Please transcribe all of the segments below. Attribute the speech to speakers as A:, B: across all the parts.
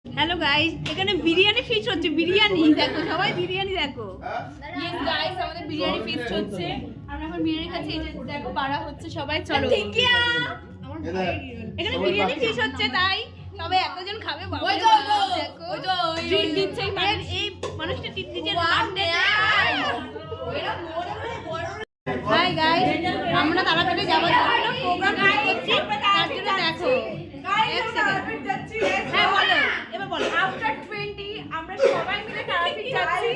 A: Hello guys, এখানে biryani feast হচ্ছে। বিরিয়ানি দেখো, সবাই বিরিয়ানি দেখো।
B: ইয়েস গাইস, আমাদের বিরিয়ানি ফিস্ট হচ্ছে। আমরা এখন বিরিয়ানি খাচ্ছি। এই যে দেখো বাড়া হচ্ছে, সবাই চলো।
A: এখানে বিরিয়ানি ফিস্ট হচ্ছে, তাই তবে এতজন খাবে বাবা।
B: ওই
A: দেখো
B: ট্রিট দিচ্ছে
A: এই মানুষটা ট্রিট দিচ্ছে। হাই গাইস, আমরা তারাপীঠে যাওয়ার জন্য প্রোগ্রাম করছি। তার জন্য দেখো এক সেকেন্ড। হ্যাঁ বলো, এবার বলো।
B: আফটার 20 আমরা সবাই মিলে তারাপীঠ যাচ্ছি।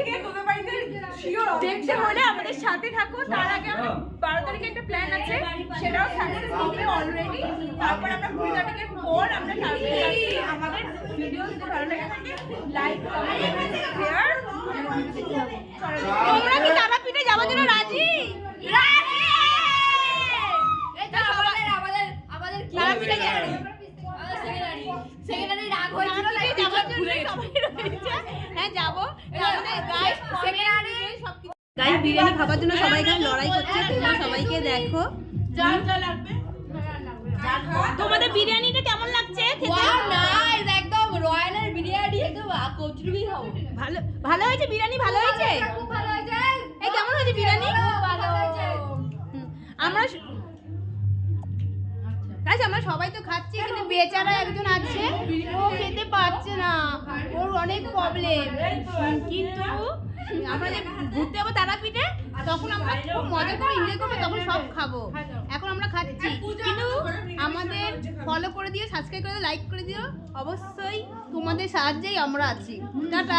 B: দেখতে হলে আমাদের সাথে থাকো। তার আগে আমরা 12 তারিখে একটা প্ল্যান আছে, সেটাও সাকসেস হবে অলরেডি। তারপর আমরা 20 তারিখের পর আমরা তারাপীঠ যাচ্ছি। আমাদের ভিডিও যদি ভালো লাগে থাকে লাইক, কমেন্ট, শেয়ার।
A: তোমরা কি তারাপীঠে যাওয়ার জন্য রাজি?
B: এটা আমাদের
A: তারাপীঠে যাবে।
B: সেকেন্ডারি রাগ হয়েছিল তাই
A: যাওয়ার জন্য সবাই রয়েছে। হ্যাঁ যাবো। তাহলে গাইস
B: সেকেন্ডারি
A: গাইস বিরিয়ানি খাবার জন্য সবাই এখানে লড়াই করছে। তোমরা সবাইকে দেখো।
B: যা লাগবে
A: তোমাদের বিরিয়ানিটা কেমন লাগছে খেতে?
B: ওয়াও নাইস, একদম রয়্যালের বিরিয়ানি, একদম কচুরি খাও।
A: ভালো ভালো হয়েছে বিরিয়ানি, ভালো হয়েছে।
B: খুব ভালো হয়েছে।
A: এই কেমন হয়েছে বিরিয়ানি?
B: ভালো হয়েছে।
A: আমরা গাইস আমরা সবাই তো খাচ্ছি, কিন্তু বেচারা একজন আছে, ও খেতে পারছে না, ওর অনেক প্রবলেম। কিন্তু আমরা যে ঘুরতে যাবো তারাপীঠে, তখন আমরা খুব মজা করে এনজয় করবো, তখন সব খাবো। এখন আমরা খাচ্ছি, কিন্তু আমাদের ফলো করে দিও, সাবস্ক্রাইব করে দিও, লাইক করে দিও। অবশ্যই তোমাদের সাহায্যেই আমরা আছি। টাটা।